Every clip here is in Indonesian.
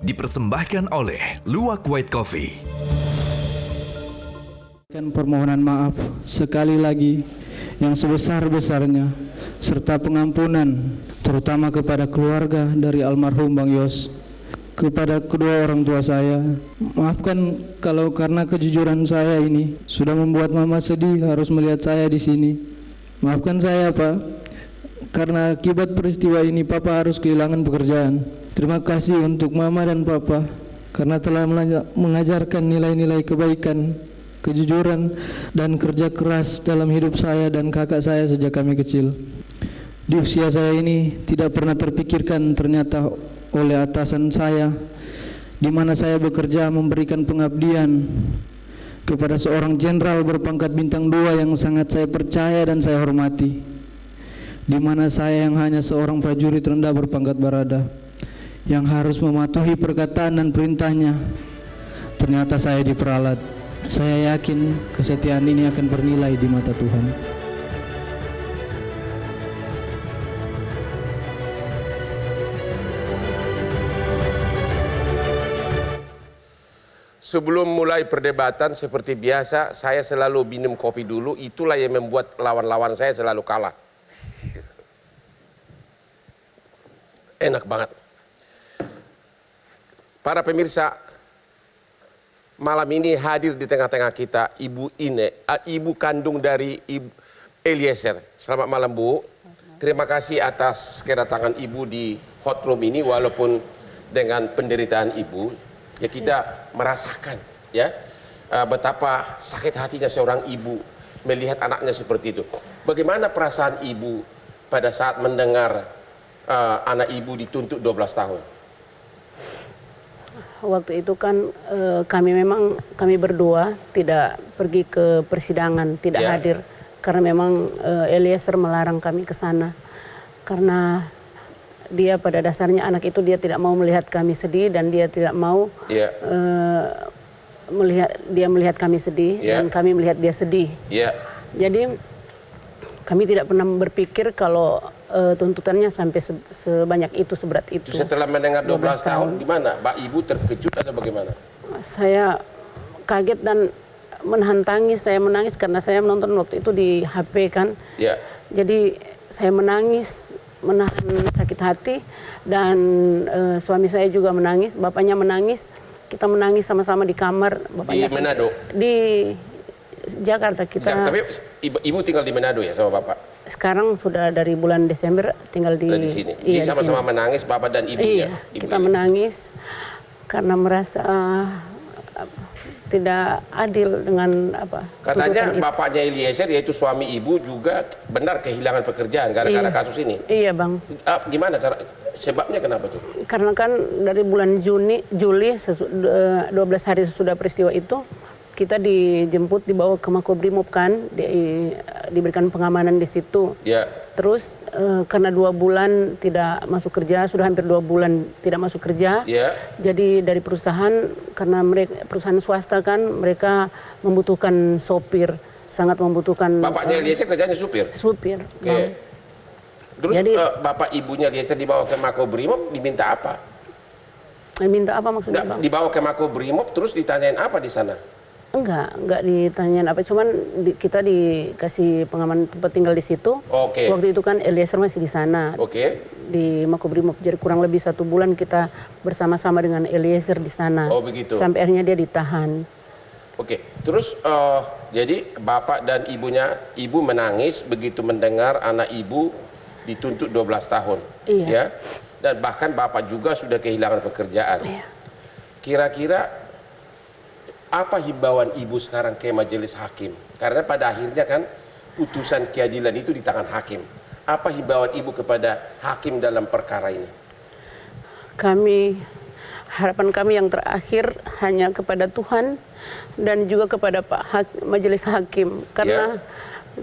dipersembahkan oleh Luwak White Coffee. Permohonan maaf sekali lagi yang sebesar-besarnya serta pengampunan terutama kepada keluarga dari almarhum Bang Yos, kepada kedua orang tua saya. Maafkan kalau karena kejujuran saya ini sudah membuat Mama sedih harus melihat saya di sini. Maafkan saya, Pak, karena akibat peristiwa ini Papa harus kehilangan pekerjaan. Terima kasih untuk Mama dan Papa karena telah mengajarkan nilai-nilai kebaikan, kejujuran, dan kerja keras dalam hidup saya dan kakak saya sejak kami kecil. Di usia saya ini tidak pernah terpikirkan ternyata oleh atasan saya, di mana saya bekerja memberikan pengabdian kepada seorang jenderal berpangkat bintang 2 yang sangat saya percaya dan saya hormati, di mana saya yang hanya seorang prajurit rendah berpangkat barada yang harus mematuhi perkataan dan perintahnya. Ternyata saya diperalat. Saya yakin kesetiaan ini akan bernilai di mata Tuhan. Sebelum mulai perdebatan seperti biasa, saya selalu minum kopi dulu. Itulah yang membuat lawan-lawan saya selalu kalah. Enak banget. Para pemirsa, malam ini hadir di tengah-tengah kita Ibu Ine, ibu kandung dari Ibu Eliezer. Selamat malam, Bu. Terima kasih atas kedatangan Ibu di hot room ini, walaupun dengan penderitaan Ibu, ya kita merasakan ya betapa sakit hatinya seorang ibu melihat anaknya seperti itu. Bagaimana perasaan Ibu pada saat mendengar anak Ibu dituntut 12 tahun? Waktu itu kan kami berdua tidak pergi ke persidangan, tidak hadir karena memang Eliezer melarang kami ke sana karena dia pada dasarnya anak itu dia tidak mau melihat kami sedih dan dia tidak mau melihat kami sedih dan kami melihat dia sedih. Jadi kami tidak pernah berpikir kalau tuntutannya sampai sebanyak itu, seberat itu. Setelah mendengar 12 tahun, gimana? Mbak Ibu terkejut atau bagaimana? Saya kaget dan menahan tangis. Saya menangis karena saya menonton waktu itu di HP kan. Jadi saya menangis, menahan sakit hati, dan suami saya juga menangis, bapaknya menangis. Kita menangis sama-sama di kamar. Bapaknya di Manado? Di Jakarta kita. Tapi ibu tinggal di Manado ya sama bapak? Sekarang sudah dari bulan Desember tinggal di sini. Iya, sama-sama menangis bapak dan ibunya. Iya, kita menangis karena merasa tidak adil dengan Katanya bapaknya Eliezer, yaitu suami ibu, juga benar kehilangan pekerjaan gara-gara kasus ini. Iya, Bang. Gimana sebabnya, kenapa tuh? Karena kan dari bulan Juli 12 hari sesudah peristiwa itu kita dijemput, dibawa ke Makobrimob kan, diberikan pengamanan di situ. Terus karena 2 bulan tidak masuk kerja, sudah hampir 2 bulan tidak masuk kerja. Jadi dari perusahaan, karena mereka perusahaan swasta kan, mereka membutuhkan sopir, sangat membutuhkan. Bapaknya Eliezer kerjanya supir? Supir. Terus jadi, bapak ibunya Eliezer dibawa ke Makobrimob, diminta apa? Minta apa maksudnya, Bang? Dibawa ke Makobrimob terus ditanyain apa di sana? Enggak ditanyain apa, cuman kita dikasih pengaman tempat tinggal di situ. Waktu itu kan Eliezer masih di sana, di Makobrimob. Jadi kurang lebih 1 bulan kita bersama-sama dengan Eliezer di sana. Sampai akhirnya dia ditahan. Terus jadi bapak dan ibunya, ibu menangis begitu mendengar anak ibu dituntut 12 tahun. Ya? Dan bahkan bapak juga sudah kehilangan pekerjaan. Kira-kira apa himbauan ibu sekarang ke majelis hakim? Karena pada akhirnya kan putusan keadilan itu di tangan hakim. Apa himbauan ibu kepada hakim dalam perkara ini? Harapan kami yang terakhir hanya kepada Tuhan dan juga kepada majelis hakim. Karena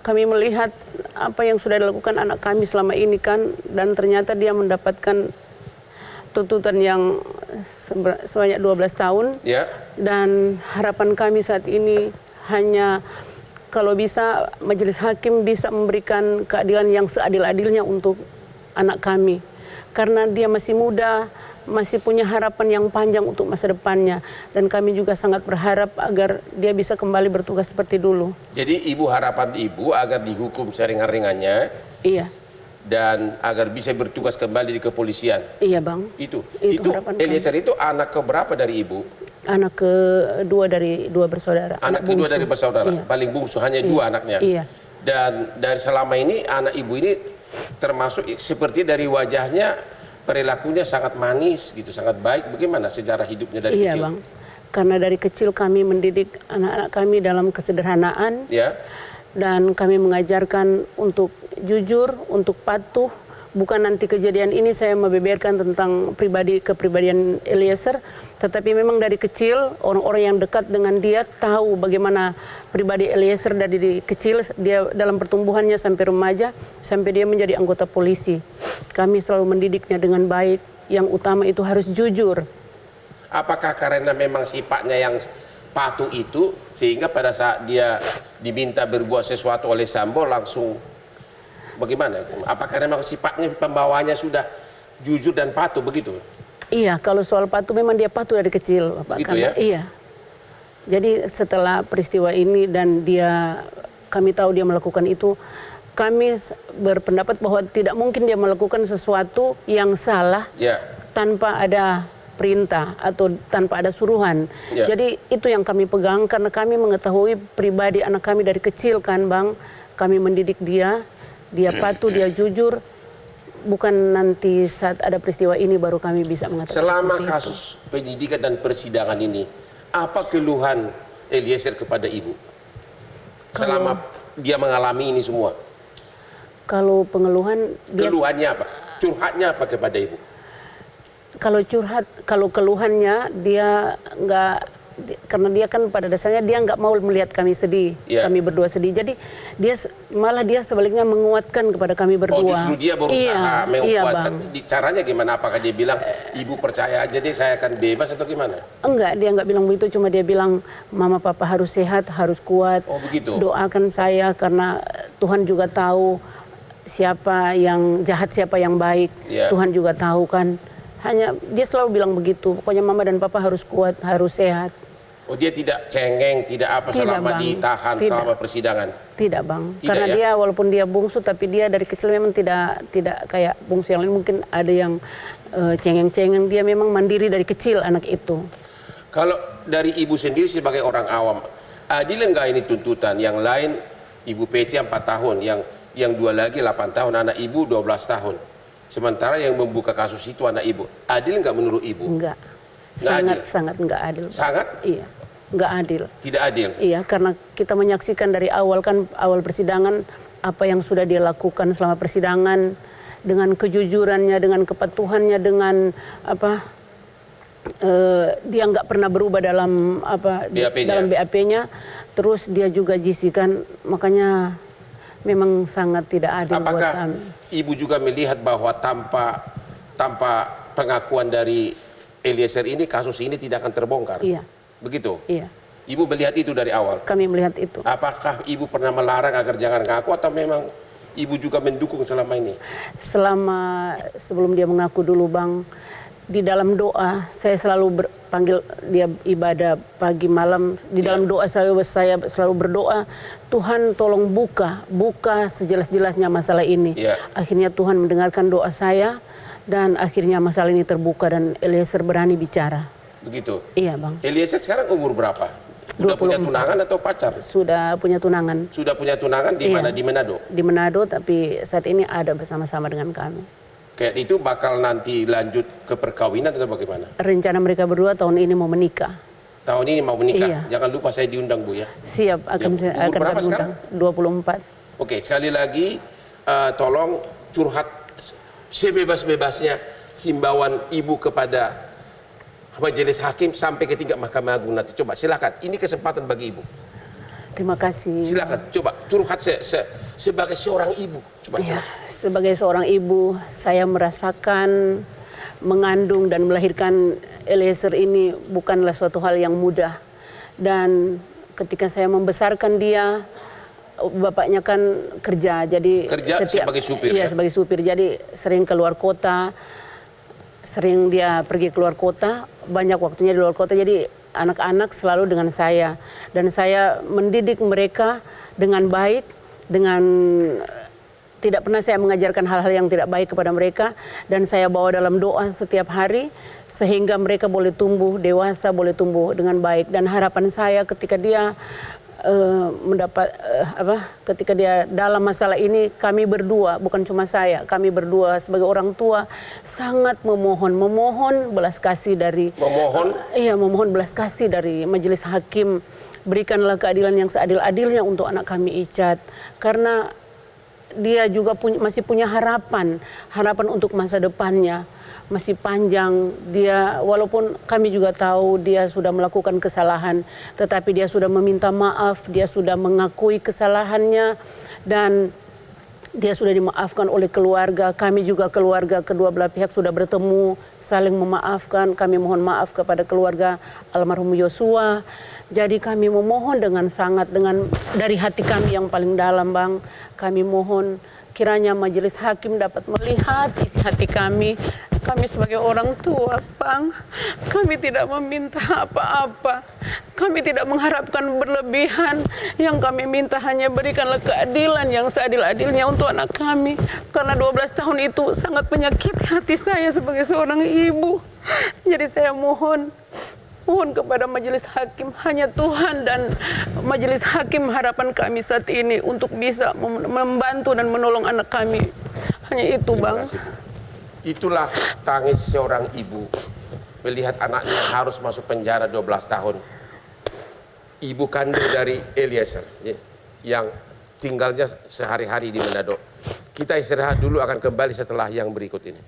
kami melihat apa yang sudah dilakukan anak kami selama ini kan, dan ternyata dia mendapatkan tuntutan yang sebanyak 12 tahun. Dan harapan kami saat ini hanya kalau bisa majelis hakim bisa memberikan keadilan yang seadil-adilnya untuk anak kami. karena dia masih muda, masih punya harapan yang panjang untuk masa depannya. Dan kami juga sangat berharap agar dia bisa kembali bertugas seperti dulu. Jadi harapan ibu agar dihukum seringan-ringannya. Iya. Dan agar bisa bertugas kembali di kepolisian. Iya bang. Itu Eliezer itu anak keberapa dari ibu? Anak kedua dari dua bersaudara. Anak kedua dari bersaudara. Iya. Paling bungsu hanya dua anaknya. Iya. Dan dari selama ini anak ibu ini termasuk seperti dari wajahnya perilakunya sangat manis gitu, sangat baik. Bagaimana sejarah hidupnya dari kecil? Iya bang. Karena dari kecil kami mendidik anak-anak kami dalam kesederhanaan. Ya. Dan kami mengajarkan untuk jujur, untuk patuh. Bukan nanti kejadian ini saya membeberkan tentang kepribadian Eliezer, tetapi memang dari kecil orang-orang yang dekat dengan dia tahu bagaimana pribadi Eliezer dari kecil, dia dalam pertumbuhannya sampai remaja, sampai dia menjadi anggota polisi. Kami selalu mendidiknya dengan baik, yang utama itu harus jujur. Apakah karena memang sifatnya yang patuh itu, sehingga pada saat dia diminta berbuat sesuatu oleh Sambo langsung bagaimana? Apakah memang sifatnya pembawanya sudah jujur dan patuh begitu? Iya, kalau soal patuh memang dia patuh dari kecil, Bapak. Begitu karena, ya? Iya. Jadi setelah peristiwa ini dan kami tahu dia melakukan itu, kami berpendapat bahwa tidak mungkin dia melakukan sesuatu yang salah tanpa ada perintah atau tanpa ada suruhan. Jadi itu yang kami pegang karena kami mengetahui pribadi anak kami dari kecil kan Bang. Kami mendidik dia patuh, dia jujur. Bukan nanti saat ada peristiwa ini baru kami bisa mengatakan. Selama kasus penyidikan dan persidangan ini, apa keluhan Eliezer kepada ibu? Selama dia mengalami ini semua. Kalau pengeluhan, keluhannya apa? Curhatnya apa kepada ibu? Kalau keluhannya dia karena dia kan pada dasarnya dia nggak mau melihat kami sedih, kami berdua sedih. Jadi dia sebaliknya menguatkan kepada kami berdua. Oh, justru dia berusaha menguatkan. Caranya gimana? Apakah dia bilang ibu percaya aja deh saya akan bebas atau gimana? Enggak, dia nggak bilang begitu. Cuma dia bilang mama papa harus sehat, harus kuat. Oh begitu. Doakan saya karena Tuhan juga tahu siapa yang jahat, siapa yang baik. Tuhan juga tahu kan. Hanya dia selalu bilang begitu. Pokoknya mama dan papa harus kuat, harus sehat. Oh dia tidak cengeng, tidak apa selama ditahan selama persidangan? Tidak bang, karena dia walaupun dia bungsu tapi dia dari kecil memang tidak kayak bungsu yang lain, mungkin ada yang cengeng-cengeng. Dia memang mandiri dari kecil anak itu. Kalau dari ibu sendiri sebagai orang awam, adil enggak ini tuntutan? Yang lain ibu PC 4 tahun, yang dua lagi 8 tahun, anak ibu 12 tahun. Sementara yang membuka kasus itu anak ibu. Adil enggak menurut ibu? Enggak. Sangat enggak adil. Sangat? Iya. Enggak adil. Tidak adil? Iya, karena kita menyaksikan dari awal persidangan apa yang sudah dia lakukan selama persidangan, dengan kejujurannya, dengan kepatuhannya, dengan dia nggak pernah berubah dalam dalam BAP-nya. Terus dia juga GC kan, makanya memang sangat tidak adil buat kami. Apakah ibu juga melihat bahwa tanpa pengakuan dari Eliezer ini, kasus ini tidak akan terbongkar? Iya. Begitu? Iya. Ibu melihat itu dari awal? Kami melihat itu. Apakah ibu pernah melarang agar jangan ngaku atau memang ibu juga mendukung selama ini? Sebelum dia mengaku dulu Bang, di dalam doa saya selalu panggil dia ibadah pagi malam. Di dalam doa saya selalu berdoa, Tuhan tolong buka sejelas-jelasnya masalah ini. Akhirnya Tuhan mendengarkan doa saya dan akhirnya masalah ini terbuka dan Eliezer berani bicara. Begitu? Iya Bang. Eliezer sekarang umur berapa? Sudah punya tunangan atau pacar? Sudah punya tunangan. Sudah punya tunangan di mana? Di Manado? Di Manado, tapi saat ini ada bersama-sama dengan kami. Kayak itu bakal nanti lanjut ke perkawinan atau bagaimana? Rencana mereka berdua tahun ini mau menikah. Tahun ini mau menikah? Iya. Jangan lupa saya diundang Bu ya. Siap, akan berapa diundang. 24. Oke, sekali lagi tolong curhat sebebas-bebasnya himbauan ibu kepada majelis hakim sampai ke tingkat Mahkamah Agung nanti. Coba silakan, ini kesempatan bagi ibu. Terima kasih. Silakan, coba curhat sebagai seorang ibu. Coba. Ya, sebagai seorang ibu, saya merasakan mengandung dan melahirkan Eliezer ini bukanlah suatu hal yang mudah. Dan ketika saya membesarkan dia, bapaknya kan kerja, jadi kerja sebagai supir. Iya, sebagai supir. Jadi sering keluar kota, sering dia pergi keluar kota, banyak waktunya di luar kota. Jadi anak-anak selalu dengan saya, dan saya mendidik mereka dengan baik, dengan tidak pernah saya mengajarkan hal-hal yang tidak baik kepada mereka, dan saya bawa dalam doa setiap hari sehingga mereka boleh tumbuh dewasa, boleh tumbuh dengan baik. Dan harapan saya ketika dia ketika dia dalam masalah ini, kami berdua, bukan cuma saya, kami berdua sebagai orang tua sangat memohon belas kasih dari memohon belas kasih dari majelis hakim. Berikanlah keadilan yang seadil-adilnya untuk anak kami Icat, karena dia juga masih punya harapan untuk masa depannya, masih panjang. Dia, walaupun kami juga tahu dia sudah melakukan kesalahan, tetapi dia sudah meminta maaf, dia sudah mengakui kesalahannya, dan dia sudah dimaafkan oleh keluarga. Kami juga keluarga kedua belah pihak sudah bertemu, saling memaafkan. Kami mohon maaf kepada keluarga almarhum Yosua. Jadi kami memohon dengan sangat, dari hati kami yang paling dalam, Bang. Kami mohon kiranya majelis hakim dapat melihat isi hati kami. Kami sebagai orang tua, Bang, kami tidak meminta apa-apa. Kami tidak mengharapkan berlebihan. Yang kami minta hanya berikanlah keadilan yang seadil-adilnya untuk anak kami. Karena 12 tahun itu sangat menyakiti hati saya sebagai seorang ibu. Jadi saya mohon kepada majelis hakim, hanya Tuhan dan majelis hakim harapan kami saat ini untuk bisa membantu dan menolong anak kami. Hanya itu, Bang. Itulah tangis seorang ibu melihat anaknya harus masuk penjara 12 tahun. Ibu kandung dari Eliezer yang tinggalnya sehari-hari di Manado. Kita istirahat dulu, akan kembali setelah yang berikut ini.